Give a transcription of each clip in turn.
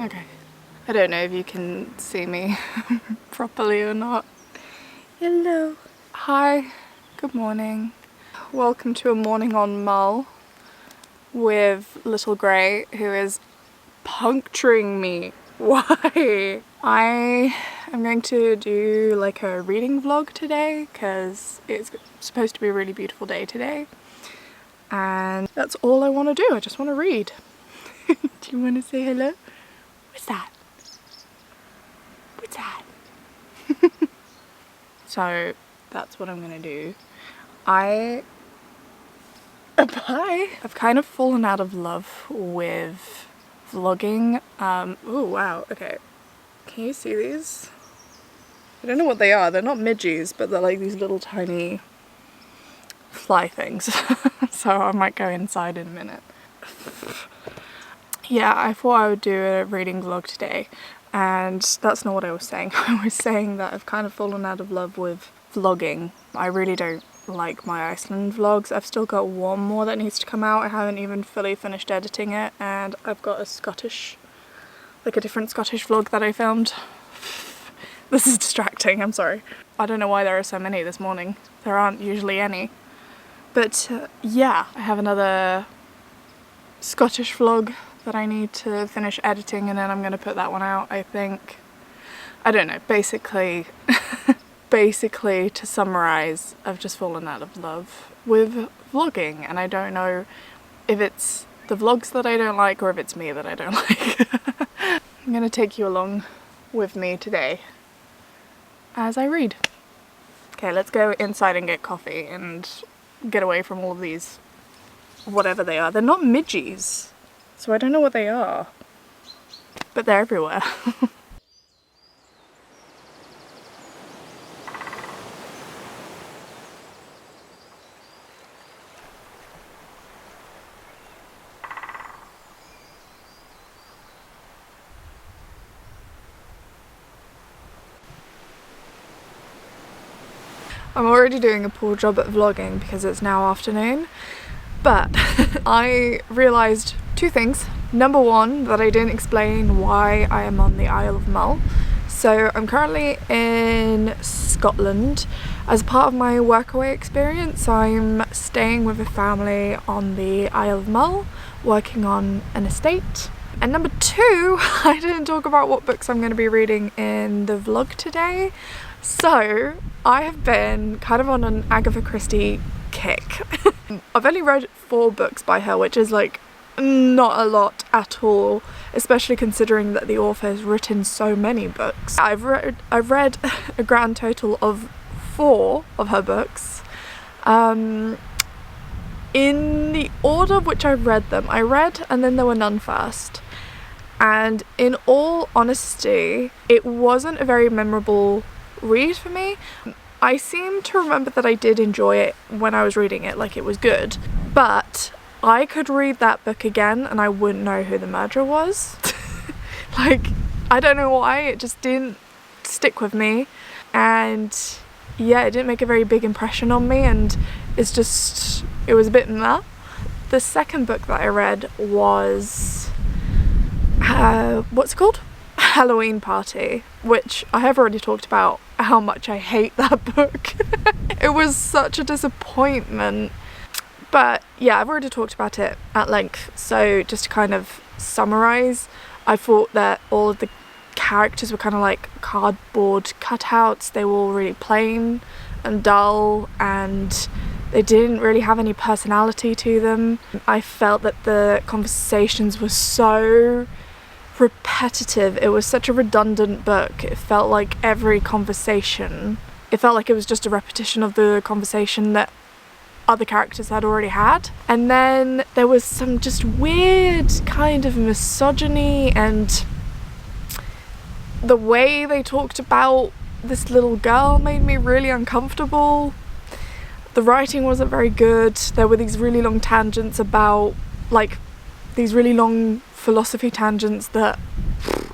Okay, I don't know if you can see me properly or not. Hello. Hi, good morning. Welcome to a morning on Mull with little Grey, who is puncturing me. Why? I am going to do like a reading vlog today because it's supposed to be a really beautiful day today. And that's all I want to do. I just want to read. Do you want to say hello? What's that? What's that? So that's what I'm gonna do. I've kind of fallen out of love with vlogging. Oh wow, okay. Can you see these? I don't know what they are. They're not midges, but they're like these little tiny fly things. So I might go inside in a minute. Yeah, I thought I would do a reading vlog today, and that's not what I was saying. I was saying that I've kind of fallen out of love with vlogging. I really don't like my Iceland vlogs. I've still got one more that needs to come out. I haven't even fully finished editing it, and I've got a different Scottish vlog that I filmed. This is distracting, I'm sorry. I don't know why there are so many this morning. There aren't usually any. But yeah, I have another Scottish vlog that I need to finish editing, and then I'm going to put that one out, I think. I don't know, basically to summarize, I've just fallen out of love with vlogging, and I don't know if it's the vlogs that I don't like or if it's me that I don't like. I'm going to take you along with me today as I read. Okay, let's go inside and get coffee and get away from all of these, whatever they are. They're not midges. So I don't know what they are, but they're everywhere. I'm already doing a poor job at vlogging because it's now afternoon, but I realised two things. Number one, that I didn't explain why I am on the Isle of Mull. So I'm currently in Scotland. As part of my workaway experience, I'm staying with a family on the Isle of Mull, working on an estate. And number two, I didn't talk about what books I'm going to be reading in the vlog today. So I have been kind of on an Agatha Christie kick. I've only read 4 books by her, which is like not a lot at all, especially considering that the author has written so many books. I've read a grand total of 4 of her books. In the order which I read them, I read and then there were none first. And in all honesty, it wasn't a very memorable read for me. I seem to remember that I did enjoy it when I was reading it, like it was good, but I could read that book again and I wouldn't know who the murderer was. Like, I don't know why, it just didn't stick with me, and yeah, it didn't make a very big impression on me, and it was a bit meh. The second book that I read was what's it called? Halloween Party, which I have already talked about how much I hate that book. It was such a disappointment. But yeah, I've already talked about it at length, so just to kind of summarise, I thought that all of the characters were kind of like cardboard cutouts. They were all really plain and dull, and they didn't really have any personality to them. I felt that the conversations were so repetitive. It was such a redundant book. It felt like every conversation, it felt like it was just a repetition of the conversation that other characters had already had. And then there was some just weird kind of misogyny, and the way they talked about this little girl made me really uncomfortable. The writing wasn't very good. There were these really long tangents about, like, these really long philosophy tangents that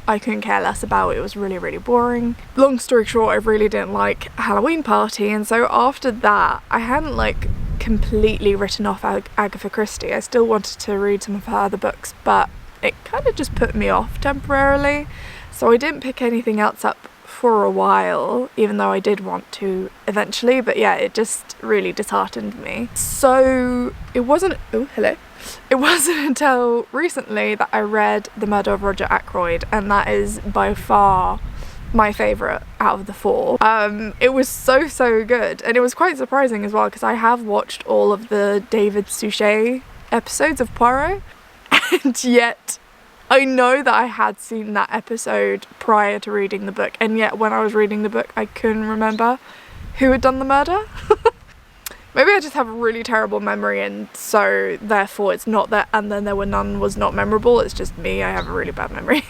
I couldn't care less about. It was really, really boring. Long story short, I really didn't like Halloween Party, and so after that, I hadn't like completely written off Agatha Christie. I still wanted to read some of her other books, but it kind of just put me off temporarily. So I didn't pick anything else up for a while, even though I did want to eventually, but yeah, it just really disheartened me. So it wasn't until recently that I read The Murder of Roger Ackroyd, and that is by far my favourite out of the four. It was so good, and it was quite surprising as well, because I have watched all of the David Suchet episodes of Poirot, and yet I know that I had seen that episode prior to reading the book, and yet when I was reading the book I couldn't remember who had done the murder. Maybe I just have a really terrible memory, and so therefore it's not that "and then there were none" was not memorable. It's just me, I have a really bad memory.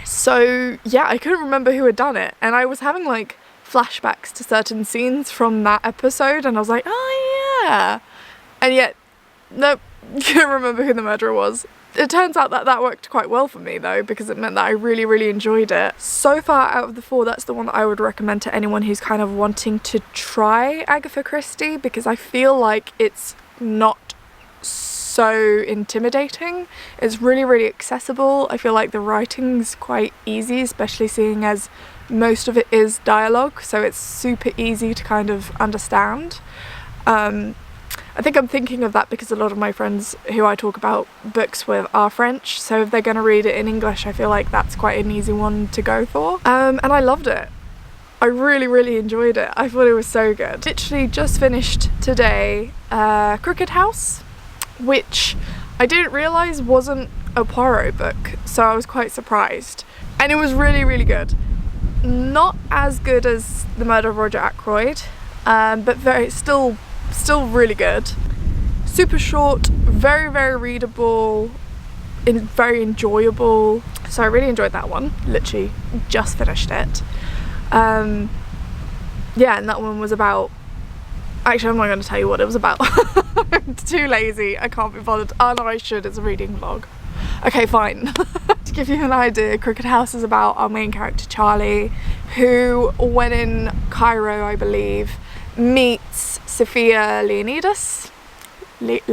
So yeah, I couldn't remember who had done it, and I was having like flashbacks to certain scenes from that episode, and I was like, oh yeah, and yet nope, couldn't remember who the murderer was. It turns out that that worked quite well for me though, because it meant that I really enjoyed it. So far out of the four, that's the one that I would recommend to anyone who's kind of wanting to try Agatha Christie, because I feel like it's not so intimidating. It's really accessible. I feel like the writing's quite easy, especially seeing as most of it is dialogue, so it's super easy to kind of understand. I think I'm thinking of that because a lot of my friends who I talk about books with are French, so if they're going to read it in English, I feel like that's quite an easy one to go for. And I loved it. I really enjoyed it. I thought it was so good. Literally just finished today Crooked House, which I didn't realise wasn't a Poirot book, so I was quite surprised. And it was really good. Not as good as The Murder of Roger Ackroyd, but still really good. Super short, very readable, very enjoyable. So I really enjoyed that one. Literally just finished it. Yeah, and that one was about, actually I'm not going to tell you what it was about. I'm too lazy, I can't be bothered. Oh no, I should, it's a reading vlog. Okay, fine. To give you an idea, Crooked House is about our main character Charlie, who when in Cairo, I believe, meets Sophia Leonidas. That's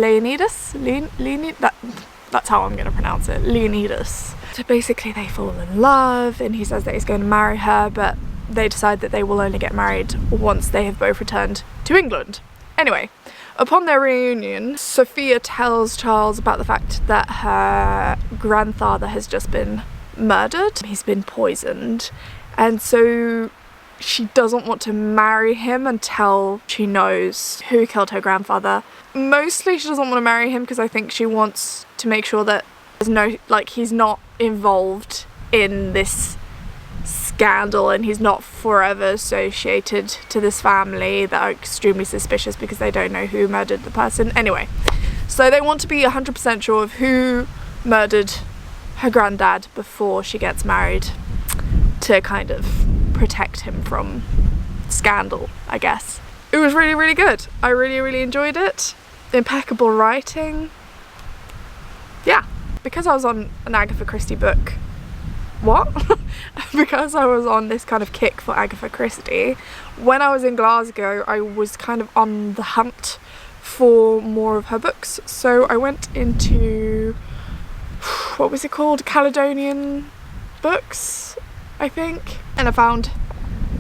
how I'm going to pronounce it. Leonidas. So basically they fall in love, and he says that he's going to marry her, but they decide that they will only get married once they have both returned to England. Anyway, upon their reunion, Sophia tells Charles about the fact that her grandfather has just been murdered. He's been poisoned, and so she doesn't want to marry him until she knows who killed her grandfather. Mostly she doesn't want to marry him because I think she wants to make sure that there's no, like, he's not involved in this scandal and he's not forever associated to this family that are extremely suspicious because they don't know who murdered the person. Anyway, so they want to be 100% sure of who murdered her granddad before she gets married, to kind of protect him from scandal, I guess. It was really good. I really enjoyed it. Impeccable writing. Yeah, because I was on an Agatha Christie book. What? Because I was on this kind of kick for Agatha Christie, when I was in Glasgow, I was kind of on the hunt for more of her books. So I went into, what was it called? Caledonian Books, I think, and I found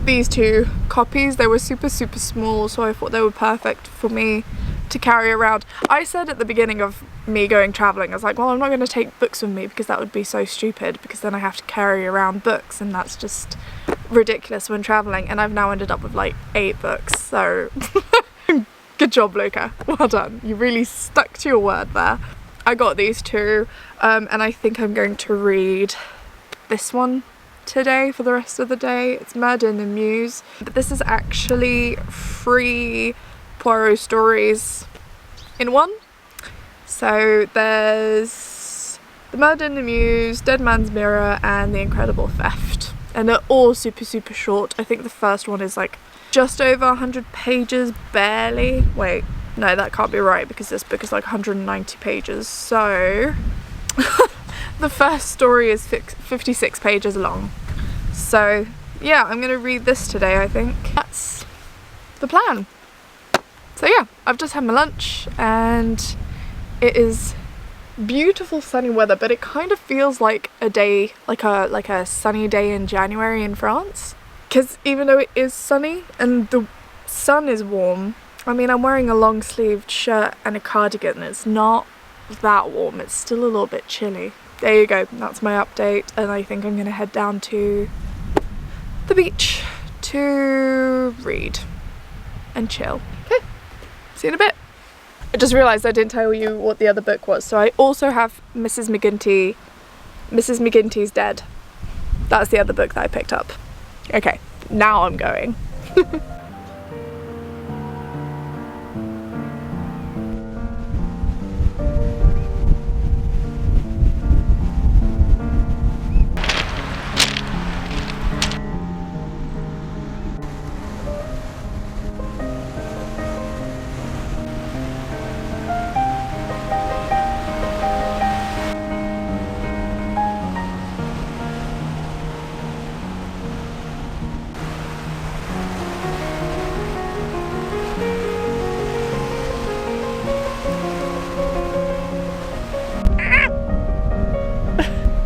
these two copies. They were super small, so I thought they were perfect for me to carry around. I said at the beginning of me going travelling, I was like, well, I'm not going to take books with me because that would be so stupid, because then I have to carry around books and that's just ridiculous when travelling, and I've now ended up with like 8 books, so good job, Luca, well done, you really stuck to your word there. I got these two, and I think I'm going to read this one today for the rest of the day. It's Murder in the Mews, but this is actually free Poirot stories in one. So there's The Murder in the Mews, Dead Man's Mirror, and The Incredible Theft. And they're all super short. I think the first one is like just over 100 pages, barely. Wait, no, that can't be right because this book is like 190 pages. So the first story is 56 pages long. So yeah, I'm gonna read this today, I think. That's the plan. So yeah, I've just had my lunch and it is beautiful sunny weather, but it kind of feels like a day, like a sunny day in January in France. Because even though it is sunny and the sun is warm, I mean, I'm wearing a long sleeved shirt and a cardigan and it's not that warm, it's still a little bit chilly. There you go, that's my update, and I think I'm gonna head down to the beach to read and chill. Okay, see you in a bit. I just realised I didn't tell you what the other book was. So I also have Mrs. McGinty's Dead. That's the other book that I picked up. Okay, now I'm going.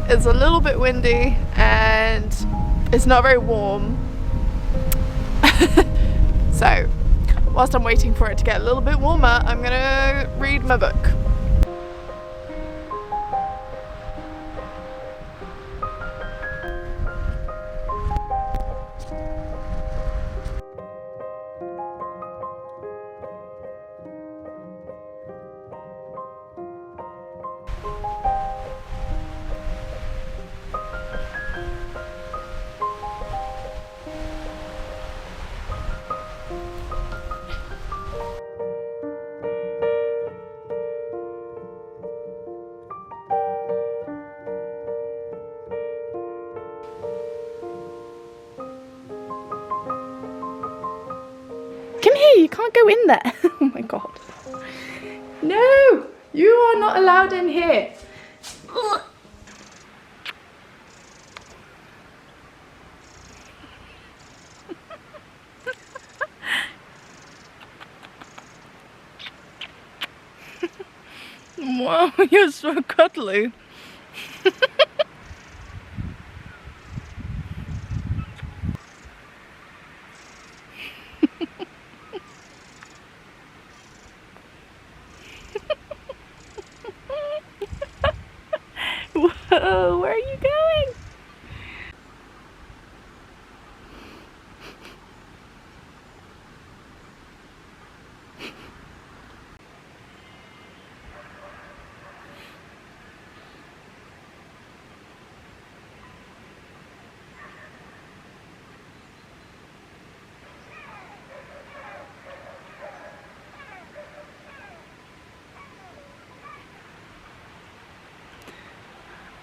It's a little bit windy and it's not very warm. So whilst I'm waiting for it to get a little bit warmer, I'm gonna read my book. Come here, you can't go in there. Oh my god. No, you are not allowed in here. Wow, you're so cuddly. Whoa, where are you going?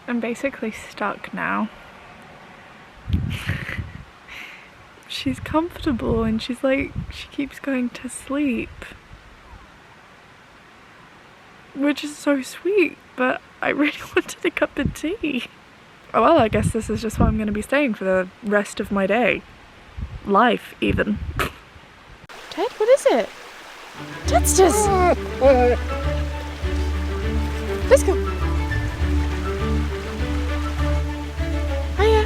I'm basically stuck now. She's comfortable and she's like, she keeps going to sleep. Which is so sweet, but I really wanted a cup of tea. Oh well, I guess this is just where I'm going to be staying for the rest of my day. Life, even. Ted, what is it? Tedsters! Let's go. Hiya.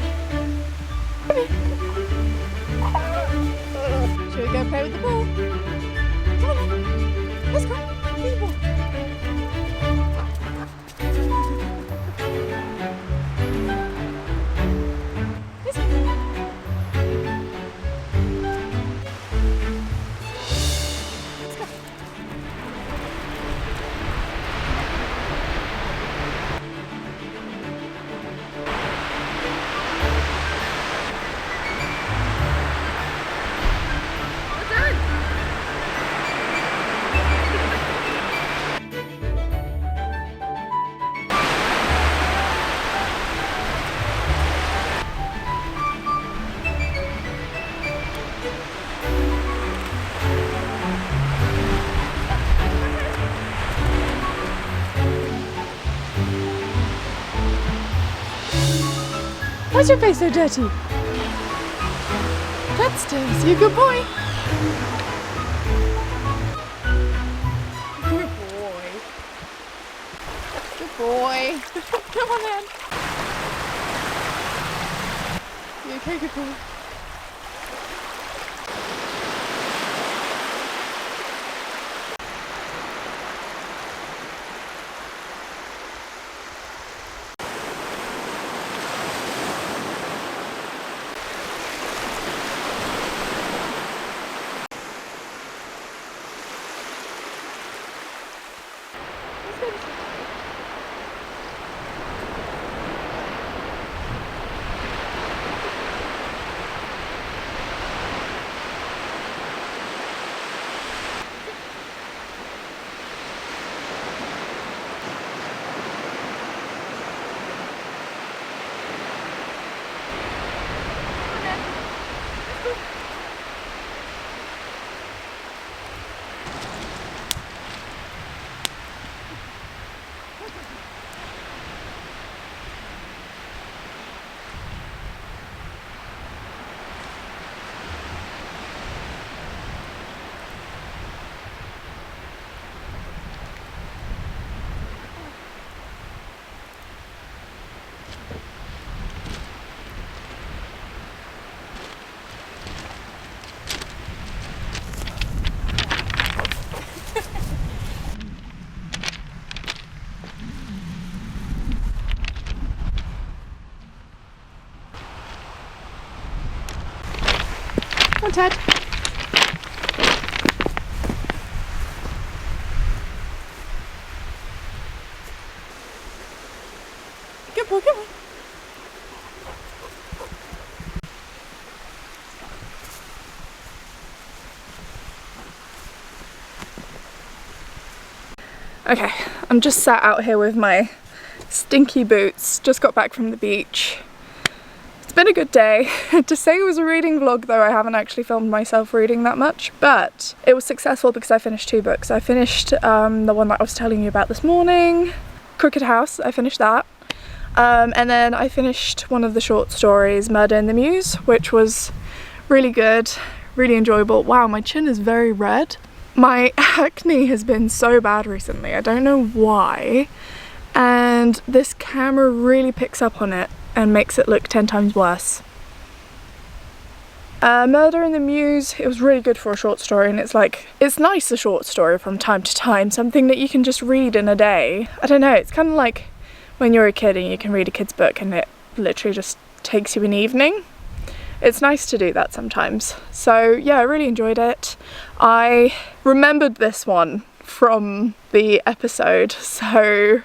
Come here. Should we go play with the ball? Come on then. Let's go. Play the ball. Let's go. We're done. Why's your face so dirty? That's Dave. You a good boy? Good boy. Good boy. Come on then. You okay, good boy? Come on, Ted. Good boy, come on. Okay, I'm just sat out here with my stinky boots, just got back from the beach. It's been a good day. To say it was a reading vlog though, I haven't actually filmed myself reading that much, but it was successful because I finished 2 books. I finished the one that I was telling you about this morning, Crooked House, I finished that. And then I finished one of the short stories, Murder in the Mews, which was really good, really enjoyable. Wow, my chin is very red. My acne has been so bad recently, I don't know why, and this camera really picks up on it and makes it look 10 times worse. Murder in the Mews, it was really good for a short story, and it's nice, a short story from time to time, something that you can just read in a day. I don't know, it's kind of like when you're a kid and you can read a kid's book and it literally just takes you an evening. It's nice to do that sometimes. So yeah, I really enjoyed it. I remembered this one from the episode, so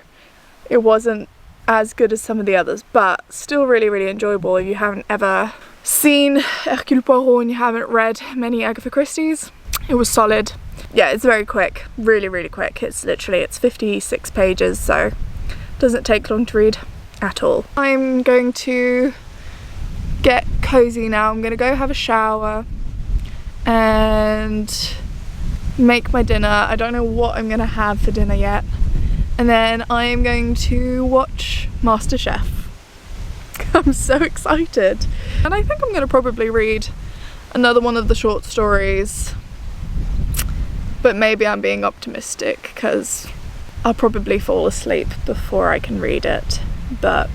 it wasn't as good as some of the others, but still really, really enjoyable. If you haven't ever seen Hercule Poirot and you haven't read many Agatha Christie's, it was solid. Yeah, it's very quick, really, really quick. It's 56 pages, so it doesn't take long to read at all. I'm going to get cozy now. I'm gonna go have a shower and make my dinner. I don't know what I'm gonna have for dinner yet, and then I'm going to watch MasterChef. I'm so excited, and I think I'm gonna probably read another one of the short stories, but maybe I'm being optimistic because I'll probably fall asleep before I can read it, but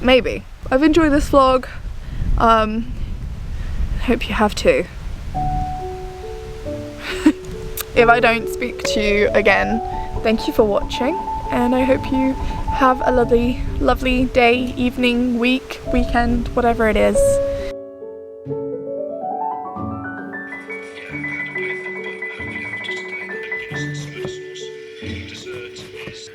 maybe. I've enjoyed this vlog. Hope you have too. If I don't speak to you again, thank you for watching, and I hope you have a lovely, lovely day, evening, week, weekend, whatever it is. Desserts is